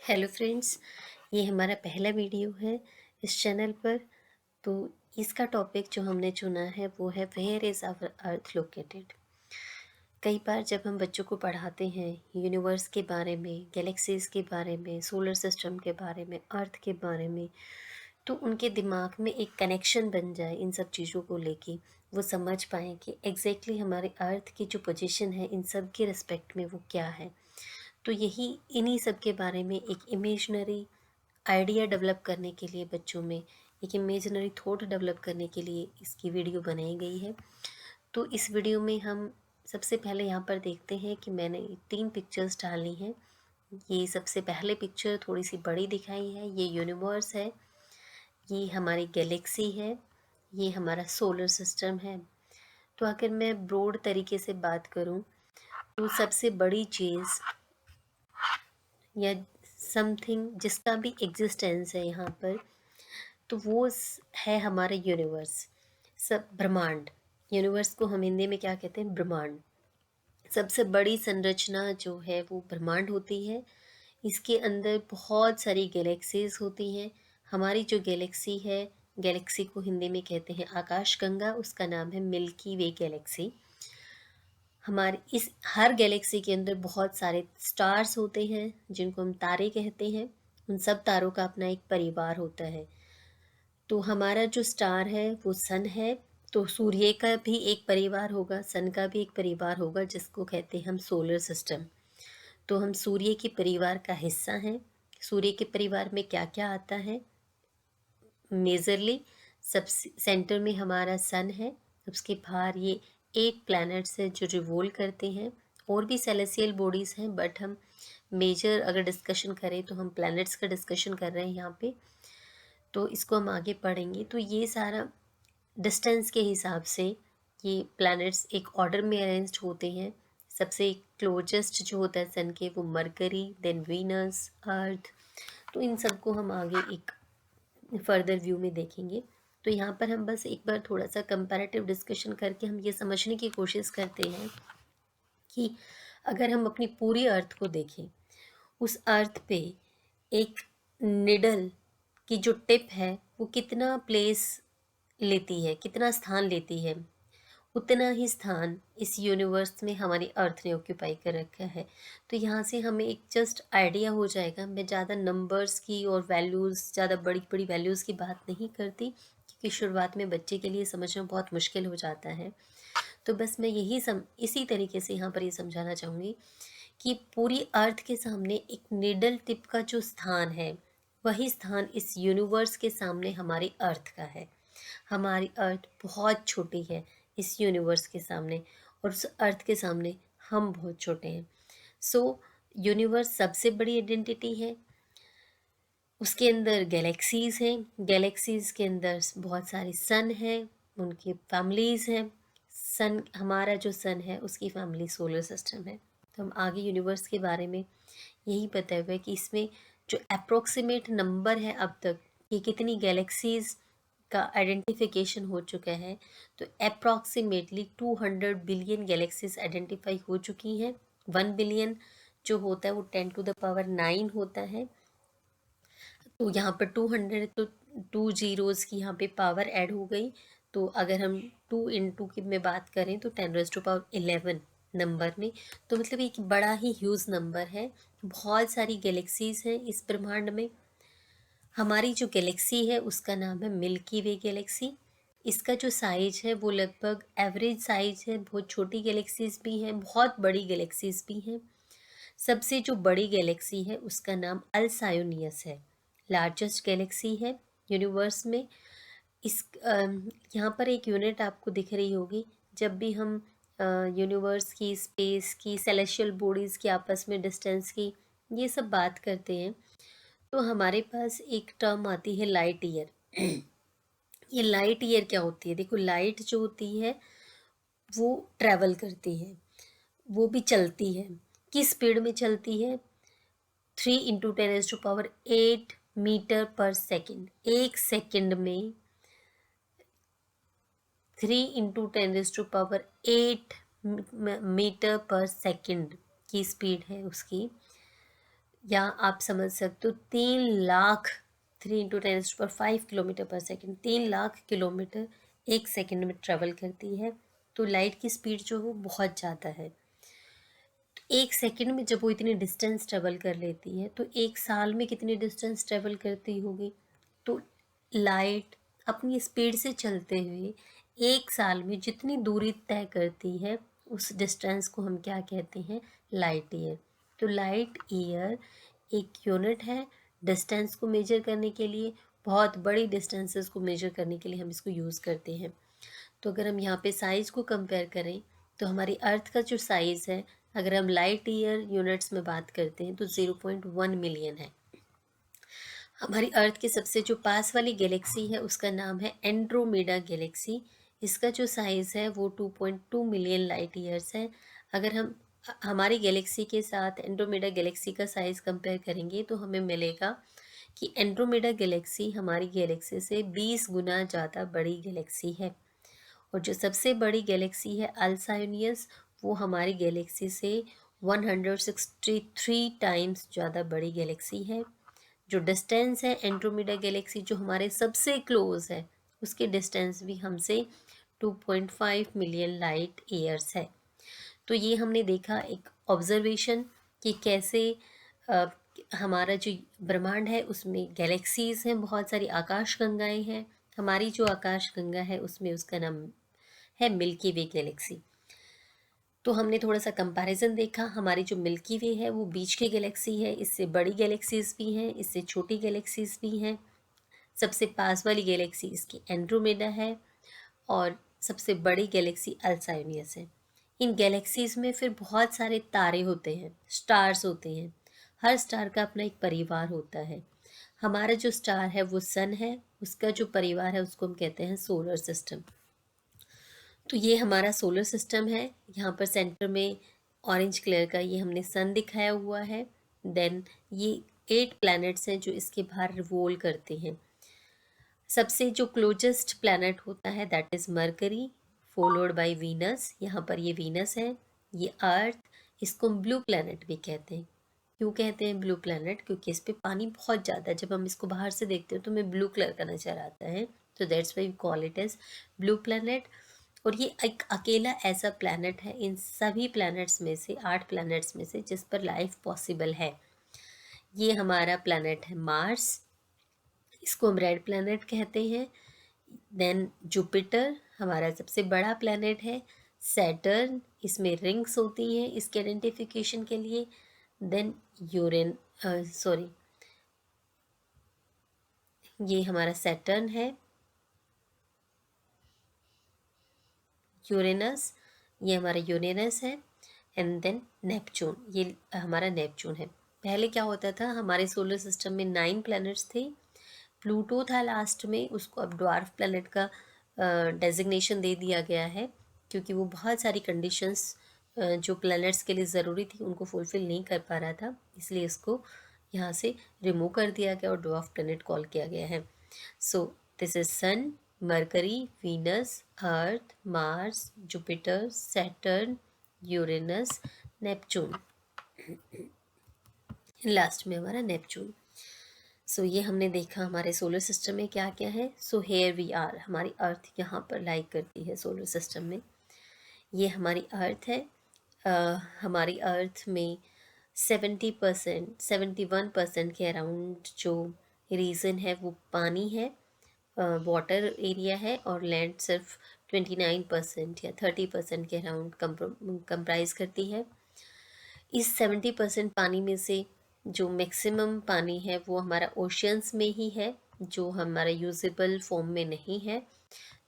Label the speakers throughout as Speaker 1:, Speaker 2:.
Speaker 1: Hello friends, ये हमारा पहला वीडियो है इस चैनल पर। तो इसका टॉपिक जो हमने चुना है वो है where is our Earth located. कई बार जब हम बच्चों को पढ़ाते हैं यूनिवर्स के बारे में, गैलेक्सीज़ के बारे में, सोलर सिस्टम के बारे में, अर्थ के बारे में, तो उनके दिमाग में एक कनेक्शन बन जाए इन सब चीज़ों को लेके, वो समझ पाएँ कि एग्जैक्टली हमारे अर्थ की जो पोजीशन है इन सब के रिस्पेक्ट में वो क्या है। तो यही इन्हीं सब के बारे में एक इमेजनरी आइडिया डेवलप करने के लिए, बच्चों में एक इमेजिनरी थॉट डेवलप करने के लिए इसकी वीडियो बनाई गई है। तो इस वीडियो में हम सबसे पहले यहाँ पर देखते हैं कि मैंने 3 पिक्चर्स डाली हैं। ये सबसे पहले पिक्चर थोड़ी सी बड़ी दिखाई है, ये यूनिवर्स है, ये हमारी गैलेक्सी है, ये हमारा सोलर सिस्टम है। तो अगर मैं ब्रॉड तरीके से बात करूँ तो सबसे बड़ी चीज़ या समथिंग जिसका भी एग्जिस्टेंस है यहाँ पर, तो वो है हमारा यूनिवर्स, सब ब्रह्मांड। यूनिवर्स को हम हिंदी में क्या कहते हैं? ब्रह्मांड। सबसे बड़ी संरचना जो है वो ब्रह्मांड होती है। इसके अंदर बहुत सारी गैलेक्सीज होती हैं। हमारी जो गैलेक्सी है, गैलेक्सी को हिंदी में कहते हैं आकाश गंगा, उसका नाम है मिल्की वे गैलेक्सी। हमारे इस हर गैलेक्सी के अंदर बहुत सारे स्टार्स होते हैं जिनको हम तारे कहते हैं। उन सब तारों का अपना एक परिवार होता है। तो हमारा जो स्टार है वो सन है। तो सूर्य का भी एक परिवार होगा, सन का भी एक परिवार होगा, जिसको कहते हैं हम सोलर सिस्टम। तो हम सूर्य के परिवार का हिस्सा हैं। सूर्य के परिवार में क्या क्या आता है? मेजरली सब सेंटर में हमारा सन है। उसके बाहर ये 8 प्लैनेट्स है जो रिवोल्व करते हैं। और भी सेलेसियल बॉडीज़ हैं, बट हम मेजर अगर डिस्कशन करें तो हम प्लैनेट्स का डिस्कशन कर रहे हैं यहाँ पे। तो इसको हम आगे पढ़ेंगे। तो ये सारा डिस्टेंस के हिसाब से ये प्लैनेट्स एक ऑर्डर में अरेंज्ड होते हैं। सबसे क्लोजेस्ट जो होता है सन के वो मरकरी, देन वीनस, अर्थ। तो इन सबको हम आगे एक फर्दर व्यू में देखेंगे। तो यहाँ पर हम बस एक बार थोड़ा सा कंपैरेटिव डिस्कशन करके हम ये समझने की कोशिश करते हैं कि अगर हम अपनी पूरी अर्थ को देखें, उस अर्थ पे एक निडल की जो टिप है वो कितना प्लेस लेती है, कितना स्थान लेती है, उतना ही स्थान इस यूनिवर्स में हमारी अर्थ ने ऑक्यूपाई कर रखा है। तो यहाँ से हमें एक जस्ट आइडिया हो जाएगा। मैं ज़्यादा नंबर्स की और वैल्यूज़, ज़्यादा बड़ी बड़ी वैल्यूज़ की बात नहीं करती, क्योंकि शुरुआत में बच्चे के लिए समझना बहुत मुश्किल हो जाता है। तो बस मैं इसी तरीके से यहाँ पर ये समझाना चाहूँगी कि पूरी अर्थ के सामने एक निडल टिप का जो स्थान है, वही स्थान इस यूनिवर्स के सामने हमारी अर्थ का है। हमारी अर्थ बहुत छोटी है इस यूनिवर्स के सामने, और उस अर्थ के सामने हम बहुत छोटे हैं। सो यूनिवर्स सबसे बड़ी आइडेंटिटी है। उसके अंदर गैलेक्सीज़ हैं, गैलेक्सीज़ के अंदर बहुत सारे सन हैं, उनकी फैमिलीज़ हैं। सन, हमारा जो सन है उसकी फैमिली सोलर सिस्टम है। तो हम आगे यूनिवर्स के बारे में यही बताया हुआ है कि इसमें जो अप्रोक्सीमेट नंबर है अब तक कि कितनी गैलेक्सीज़ का आइडेंटिफिकेशन हो चुका है, तो अप्रॉक्सीमेटली 200 बिलियन गैलेक्सीज आइडेंटिफाई हो चुकी हैं। 1 बिलियन जो होता है वो 10⁹ होता है। तो यहाँ पर 200, तो 2 जीरोज़ की यहाँ पे पावर ऐड हो गई। तो अगर हम 2 इंटू की में बात करें तो 10⁻11 नंबर में, तो मतलब एक बड़ा ही ह्यूज नंबर है। बहुत सारी गैलेक्सीज हैं इस ब्रह्मांड में। हमारी जो गैलेक्सी है उसका नाम है मिल्की वे गैलेक्सी। इसका जो साइज है वो लगभग एवरेज साइज है। बहुत छोटी गैलेक्सीज भी हैं, बहुत बड़ी गैलेक्सीज भी हैं। सबसे जो बड़ी गैलेक्सी है उसका नाम अल्सायोनियस है, लार्जेस्ट गैलेक्सी है यूनिवर्स में। इस यहाँ पर एक यूनिट आपको दिख रही होगी। जब भी हम यूनिवर्स की, स्पेस की, सेलेशियल बॉडीज़ की आपस में डिस्टेंस की ये सब बात करते हैं, तो हमारे पास एक टर्म आती है लाइट ईयर। ये लाइट ईयर क्या होती है? देखो, लाइट जो होती है वो ट्रैवल करती है, वो भी चलती है। किस स्पीड में चलती है? 3 × 10⁸ मीटर पर सेकेंड। एक सेकेंड में 3 × 10⁸ मीटर पर सेकेंड की स्पीड है उसकी। या आप समझ सकते हो 3 लाख, 3 × 10⁵ किलोमीटर पर सेकेंड, 3 लाख किलोमीटर 1 सेकेंड में ट्रेवल करती है। तो लाइट की स्पीड जो वो बहुत ज़्यादा है। 1 सेकेंड में जब वो इतनी डिस्टेंस ट्रेवल कर लेती है तो 1 साल में कितनी डिस्टेंस ट्रेवल करती होगी। तो लाइट अपनी स्पीड से चलते हुए 1 साल में जितनी दूरी तय करती है उस डिस्टेंस को हम क्या कहते हैं, लाइट ईयर। तो लाइट ईयर एक यूनिट है डिस्टेंस को मेजर करने के लिए। बहुत बड़ी डिस्टेंसेस को मेजर करने के लिए हम इसको यूज़ करते हैं। तो अगर हम यहाँ पे साइज़ को कंपेयर करें तो हमारी अर्थ का जो साइज़ है, अगर हम लाइट ईयर यूनिट्स में बात करते हैं तो 0.1 मिलियन है। हमारी अर्थ के सबसे जो पास वाली गैलेक्सी है उसका नाम है एंड्रोमेडा गैलेक्सी। इसका जो साइज़ है वो 2.2 मिलियन लाइट ईयर्स है। अगर हम हमारी गैलेक्सी के साथ एंड्रोमेडा गैलेक्सी का साइज़ कंपेयर करेंगे तो हमें मिलेगा कि एंड्रोमेडा गैलेक्सी हमारी गैलेक्सी से 20 गुना ज़्यादा बड़ी गैलेक्सी है। और जो सबसे बड़ी गैलेक्सी है अल्साइनियस, वो हमारी गैलेक्सी से 163 टाइम्स ज़्यादा बड़ी गैलेक्सी है। जो डिस्टेंस है एंड्रोमेडा गैलेक्सी जो हमारे सबसे क्लोज है, उसकी डिस्टेंस भी हमसे 2.5 मिलियन लाइट ईयर्स है। तो ये हमने देखा एक ऑब्जर्वेशन कि कैसे अ, हमारा जो ब्रह्मांड है उसमें गैलेक्सीज हैं, बहुत सारी आकाश गंगाएं हैं। हमारी जो आकाश गंगा है उसमें उसका नाम है मिल्की वे गैलेक्सी। तो हमने थोड़ा सा कंपैरिजन देखा। हमारी जो मिल्की वे है वो बीच की गैलेक्सी है, इससे बड़ी गैलेक्सीज भी हैं, इससे छोटी गैलेक्सीज भी हैं। सबसे पास वाली गैलेक्सी इसकी एंड्रोमेडा है और सबसे बड़ी गैलेक्सी अल्साइनियस है। इन गैलेक्सीज में फिर बहुत सारे तारे होते हैं, स्टार्स होते हैं। हर स्टार का अपना एक परिवार होता है। हमारा जो स्टार है वो सन है, उसका जो परिवार है उसको हम कहते हैं सोलर सिस्टम। तो ये हमारा सोलर सिस्टम है। यहाँ पर सेंटर में ऑरेंज कलर का ये हमने सन दिखाया हुआ है। देन ये 8 प्लैनेट्स हैं जो इसके बाहर रिवोल्व करते हैं। सबसे जो क्लोजेस्ट प्लैनेट होता है that is mercury, followed by Venus. यहाँ पर ये वीनस है, ये अर्थ। इसको हम ब्लू प्लैनेट भी कहते हैं। क्यों कहते हैं ब्लू प्लैनेट? क्योंकि इस पे पानी बहुत ज़्यादा है। जब हम इसको बाहर से देखते हो तो हमें ब्लू कलर का नज़र आता है, तो that's why we call it as blue planet. और ये एक अकेला ऐसा प्लैनेट है इन सभी प्लैनेट्स में से, 8 प्लैनेट्स में से, जिस पर लाइफ पॉसिबल है। ये हमारा प्लैनेट है मार्स, इसको हम रेड प्लैनेट कहते हैं। देन जुपिटर हमारा सबसे बड़ा प्लैनेट है। सैटर्न, इसमें रिंग्स होती हैं इसके आइडेंटिफिकेशन के लिए। देन यूरेन सॉरी ये हमारा सैटर्न है। यूरेनस, ये हमारा यूरेनस है। एंड देन नेपच्यून, ये हमारा नेपच्यून है। पहले क्या होता था, हमारे सोलर सिस्टम में 9 प्लैनेट्स थे। प्लूटो था लास्ट में, उसको अब ड्वार्फ प्लैनेट का डेजिग्नेशन दे दिया गया है, क्योंकि वो बहुत सारी कंडीशंस जो प्लैनेट्स के लिए ज़रूरी थी उनको फुलफ़िल नहीं कर पा रहा था, इसलिए इसको यहाँ से रिमूव कर दिया गया और ड्वार्फ प्लैनेट कॉल किया गया है। So this is sun, Mercury, Venus, Earth, Mars, Jupiter, Saturn, Uranus, Neptune. Last में हमारा नेपच्यून। सो ये हमने देखा हमारे सोलर सिस्टम में क्या क्या है। सो हेयर वी आर, हमारी अर्थ यहाँ पर लाइक करती है सोलर सिस्टम में। ये हमारी अर्थ है। हमारी अर्थ में 70%, 71% के अराउंड जो रीज़न है वो पानी है, वाटर एरिया है, और लैंड सिर्फ 29% या 30% के अराउंड कंप्राइज करती है। इस 70% पानी में से जो मैक्सिमम पानी है वो हमारा ओशियंस में ही है, जो हमारा यूजेबल फॉर्म में नहीं है।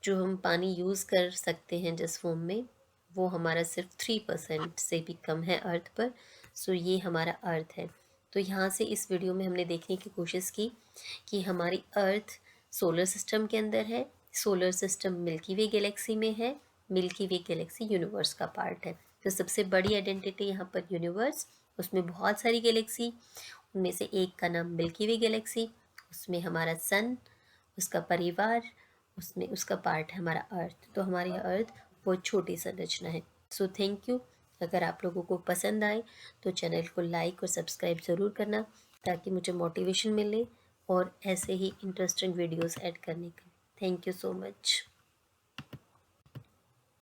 Speaker 1: जो हम पानी यूज़ कर सकते हैं जिस फॉर्म में, वो हमारा सिर्फ 3% से भी कम है अर्थ पर। सो ये हमारा अर्थ है। तो यहाँ से इस वीडियो में हमने देखने की कोशिश की कि हमारी अर्थ सोलर सिस्टम के अंदर है, सोलर सिस्टम मिल्की वे गैलेक्सी में है, मिल्की वे गैलेक्सी यूनिवर्स का पार्ट है। तो सबसे बड़ी आइडेंटिटी यहाँ पर यूनिवर्स, उसमें बहुत सारी गैलेक्सी, उनमें से एक का नाम मिल्की वे गैलेक्सी, उसमें हमारा सन, उसका परिवार, उसमें उसका पार्ट है हमारा अर्थ। तो हमारी अर्थ बहुत छोटी संरचना है। So thank you. अगर आप लोगों को पसंद आए तो चैनल को लाइक और सब्सक्राइब ज़रूर करना, ताकि मुझे मोटिवेशन मिले और ऐसे ही इंटरेस्टिंग वीडियोस ऐड करने का। Thank you so much.